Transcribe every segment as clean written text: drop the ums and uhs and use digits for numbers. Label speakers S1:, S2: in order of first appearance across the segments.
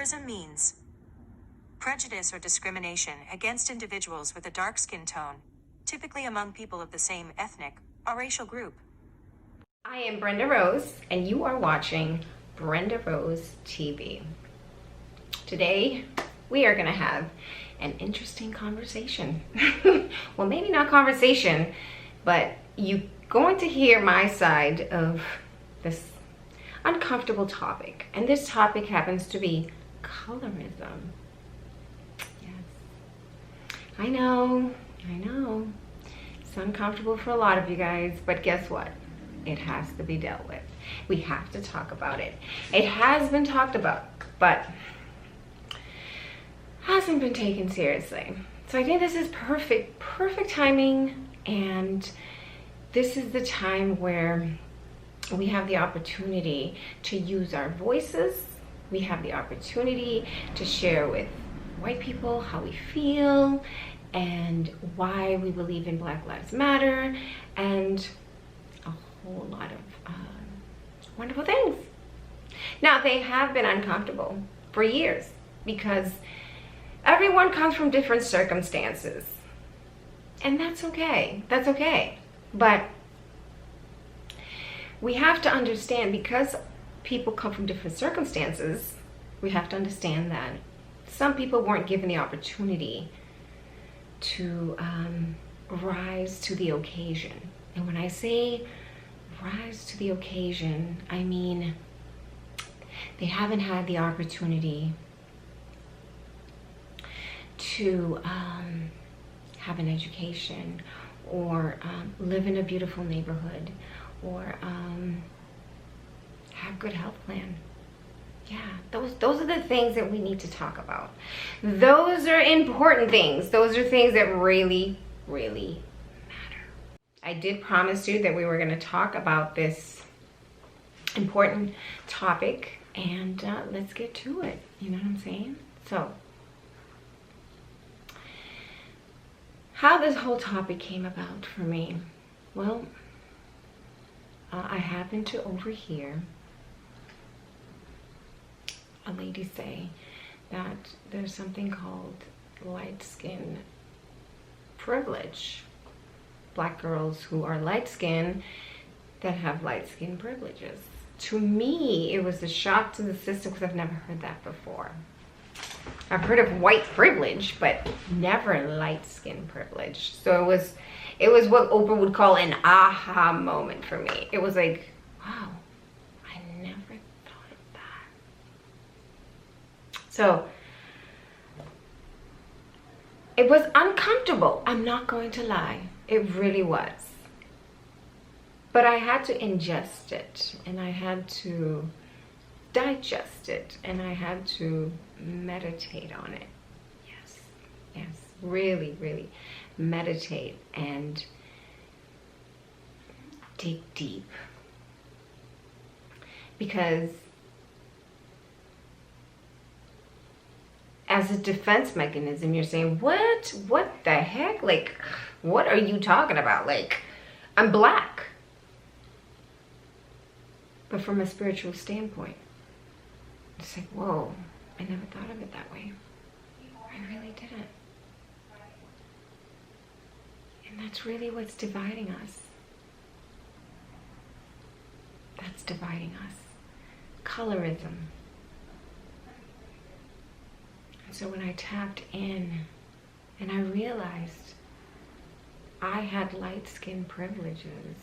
S1: Colorism means prejudice or discrimination against individuals with a dark skin tone, typically among people of the same ethnic or racial group.
S2: I am Brenda Rose, and you are watching Brenda Rose TV. Today, we are going to have an interesting conversation. Well, maybe not conversation, but you're going to hear my side of this uncomfortable topic. And this topic happens to be colorism. Yes. I know. It's uncomfortable for a lot of you guys, but guess what? It has to be dealt with. We have to talk about it. It has been talked about, but hasn't been taken seriously. So I think this is perfect timing, and this is the time where we have the opportunity to use our voices. We have the opportunity to share with white people how we feel and why we believe in Black Lives Matter and a whole lot of wonderful things. Now, they have been uncomfortable for years because everyone comes from different circumstances, and that's okay. That's okay. But we have to understand, because people come from different circumstances, we have to understand that some people weren't given the opportunity to rise to the occasion. And when I say rise to the occasion, I mean they haven't had the opportunity to have an education or live in a beautiful neighborhood or have good health plan. Yeah, those are the things that we need to talk about. Those are important things. Those are things that really matter. I did promise you that we were going to talk about this important topic, and let's get to it. You know what I'm saying? So, how this whole topic came about for me? Well, I happened to overhear a lady say that there's something called light skin privilege. Black girls who are light skinned that have light skin privileges. To me, it was a shock to the system because I've never heard that before. I've heard of white privilege, but never light skin privilege. So it was what Oprah would call an aha moment for me. It was like, wow, I never thought of that. So it was uncomfortable. I'm not going to lie. It really was. But I had to ingest it, and I had to digest it, and I had to meditate on it. Yes, really meditate and dig deep, because as a defense mechanism, you're saying, what the heck? Like, what are you talking about? Like, I'm black. But from a spiritual standpoint, it's like, whoa, I never thought of it that way. I really didn't. And that's really what's dividing us. That's dividing us. Colorism. And so when I tapped in and I realized I had light skin privileges,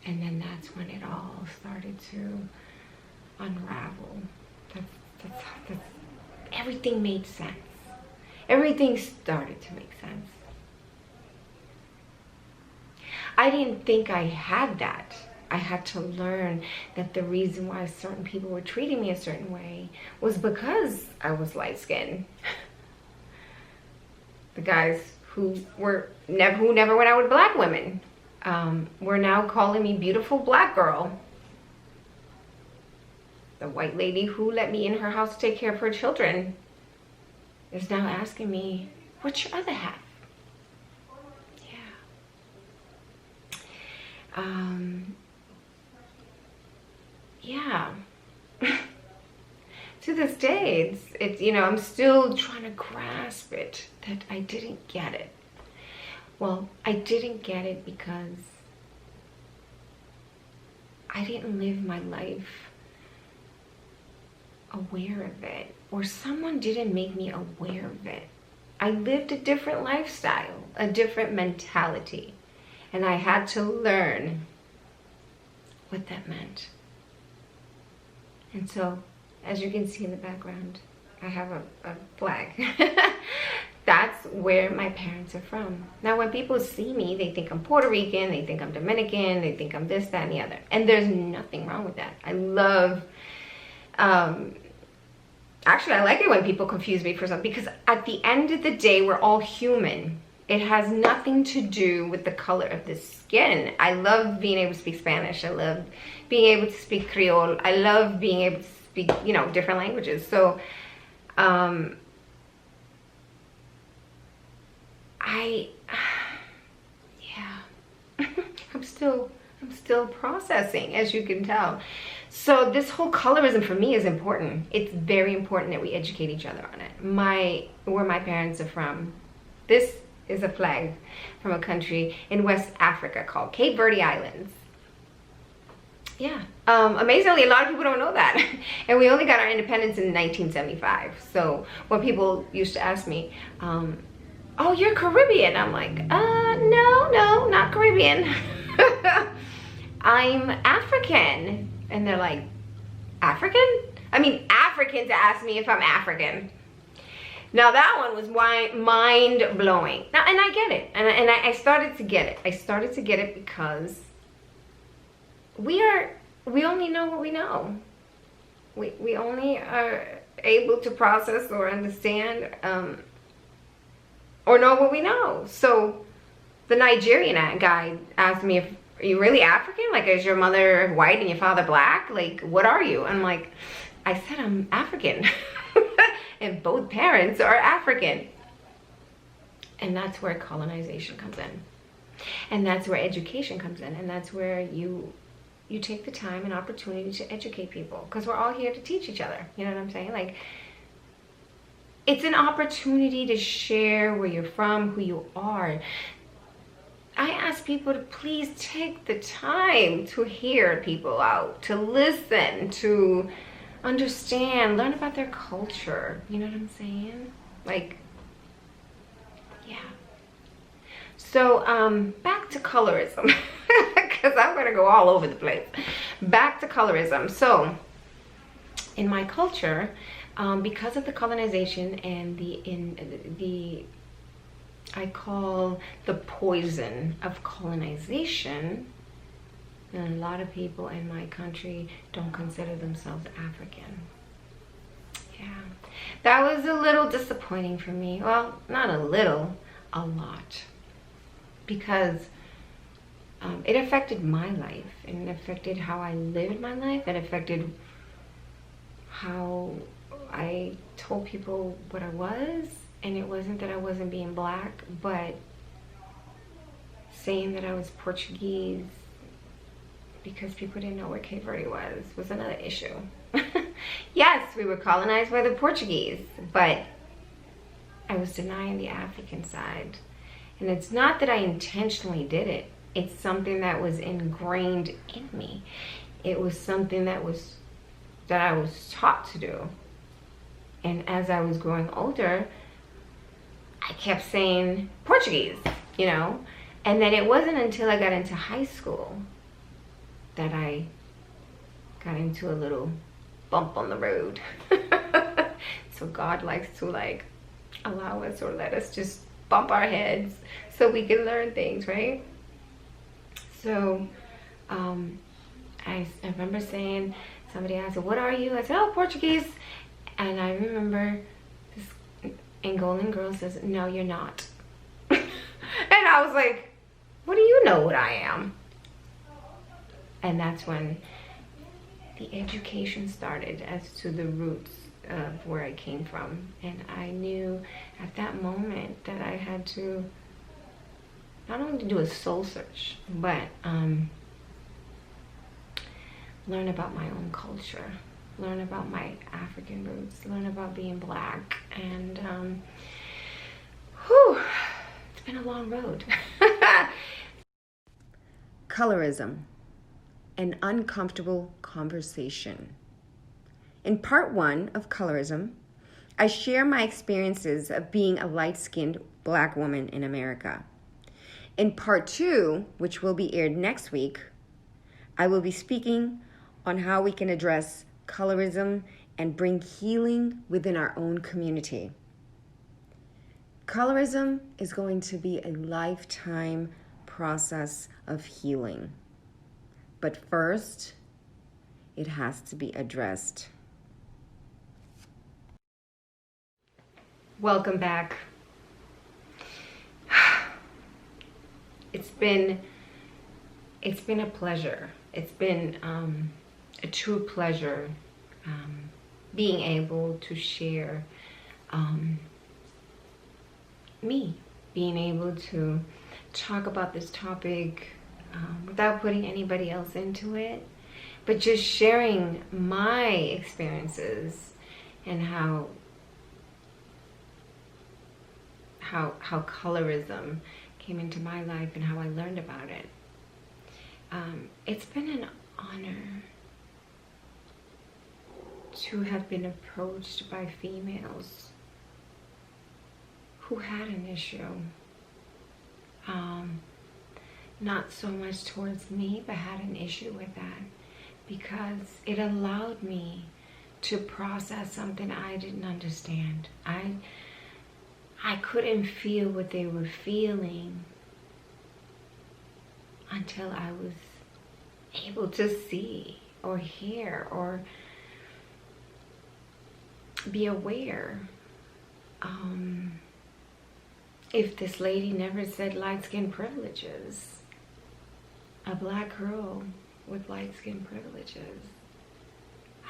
S2: and then that's when it all started to unravel. That's everything made sense. Everything started to make sense. I didn't think I had that. I had to learn that the reason why certain people were treating me a certain way was because I was light-skinned. The guys who never went out with black women were now calling me beautiful black girl. The white lady who let me in her house to take care of her children is now asking me, what's your other half? Yeah. to this day, it's you know, I'm still trying to grasp it, that I didn't get it. Well, I didn't get it because I didn't live my life aware of it, or someone didn't make me aware of it. I lived a different lifestyle, a different mentality, and I had to learn what that meant. And so, as you can see in the background, I have a flag. That's where my parents are from. Now, when people see me, they think I'm Puerto Rican, they think I'm Dominican, they think I'm this, that, and the other. And there's nothing wrong with that. I love, actually, I like it when people confuse me for something, because at the end of the day, we're all human. It has nothing to do with the color of the skin. I love being able to speak Spanish. I love being able to speak Creole. I love being able to speak, you know, different languages. So, yeah, I'm still processing, as you can tell. So this whole colorism for me is important. It's very important that we educate each other on it. Where my parents are from, this is a flag from a country in West Africa called Cape Verde Islands. Yeah, amazingly, a lot of people don't know that. And we only got our independence in 1975. So when people used to ask me, oh, you're Caribbean, I'm like, no, not Caribbean. I'm African. And they're like, African? I mean, African to ask me if I'm African. Now that one was mind blowing. Now, and I get it, and I started to get it. I started to get it because we only know what we know. We only are able to process or understand or know what we know. So the Nigerian guy asked me, if are you really African? Like, is your mother white and your father black? Like, what are you? I'm like, I said I'm African. And both parents are African. And that's where colonization comes in. And that's where education comes in. And that's where you take the time and opportunity to educate people. Because we're all here to teach each other. You know what I'm saying? Like, it's an opportunity to share where you're from, who you are. I ask people to please take the time to hear people out, to listen, to understand, learn about their culture. You know what I'm saying? Like, yeah. So, back to colorism, because I'm going to go all over the place. Back to colorism. So, in my culture, because of the colonization and the I call the poison of colonization, and a lot of people in my country don't consider themselves African. Yeah, that was a little disappointing for me. Well, not a little, a lot. Because it affected my life, and it affected how I lived my life. It affected how I told people what I was. And it wasn't that I wasn't being black, but saying that I was Portuguese because people didn't know where Cape Verde was another issue. Yes, we were colonized by the Portuguese, but I was denying the African side. And it's not that I intentionally did it. It's something that was ingrained in me. It was something that I was taught to do. And as I was growing older, I kept saying Portuguese, you know? And then it wasn't until I got into high school that I got into a little bump on the road. So God likes to, like, allow us or let us just bump our heads so we can learn things, right? So I remember saying, somebody asked, what are you? I said, oh, Portuguese. And I remember Angolan girl says, no, you're not. And I was like, what do you know what I am? And that's when the education started as to the roots of where I came from. And I knew at that moment that I had to not only do a soul search, but learn about my own culture. learn about my African roots, learn about being Black, and it's been a long road.
S3: Colorism, an uncomfortable conversation. In part 1 of Colorism, I share my experiences of being a light-skinned Black woman in America. In part 2, which will be aired next week, I will be speaking on how we can address colorism and bring healing within our own community. Colorism is going to be a lifetime process of healing. But first, it has to be addressed.
S2: Welcome back. It's been a pleasure. It's been a true pleasure being able to share me, being able to talk about this topic without putting anybody else into it, but just sharing my experiences and how colorism came into my life and how I learned about it. It's been an honor to have been approached by females who had an issue. Not so much towards me, but had an issue with that, because it allowed me to process something I didn't understand. I couldn't feel what they were feeling until I was able to see or hear or be aware. If this lady never said light skin privileges, a Black girl with light skin privileges,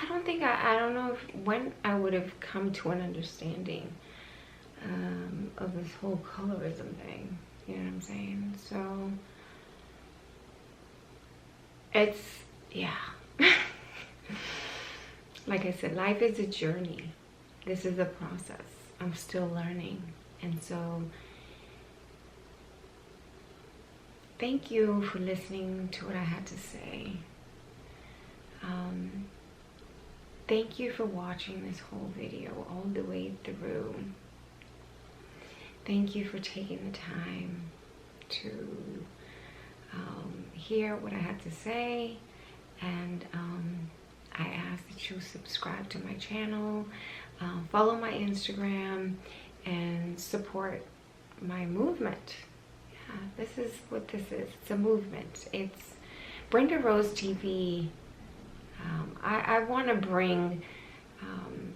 S2: I don't know when I would have come to an understanding of this whole colorism thing. You know what I'm saying? So it's, yeah. Like I said, life is a journey. This is a process. I'm still learning. And so thank you for listening to what I had to say. Thank you for watching this whole video all the way through. Thank you for taking the time to hear what I had to say. And I ask that you subscribe to my channel, follow my Instagram, and support my movement. Yeah, this is what this is. It's a movement. It's Brenda Rose TV. I want to bring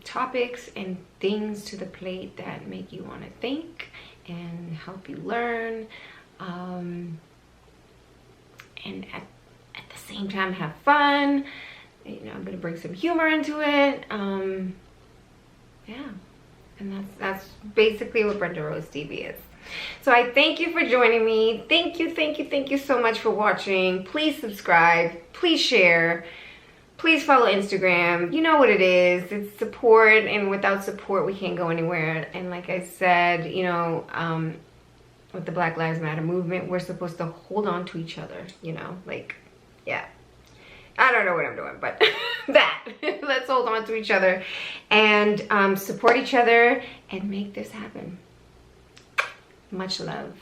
S2: topics and things to the plate that make you want to think and help you learn, and at the same time have fun. You know, I'm gonna bring some humor into it. Yeah, and that's basically what Brenda Rose TV is. So I thank you for joining me. Thank you so much for watching. Please subscribe, please share, please follow Instagram. You know what it is. It's support, and without support we can't go anywhere. And like I said, you know, with the Black Lives Matter movement, we're supposed to hold on to each other, you know, like, yeah. I don't know what I'm doing, but that. Let's hold on to each other and support each other and make this happen. Much love.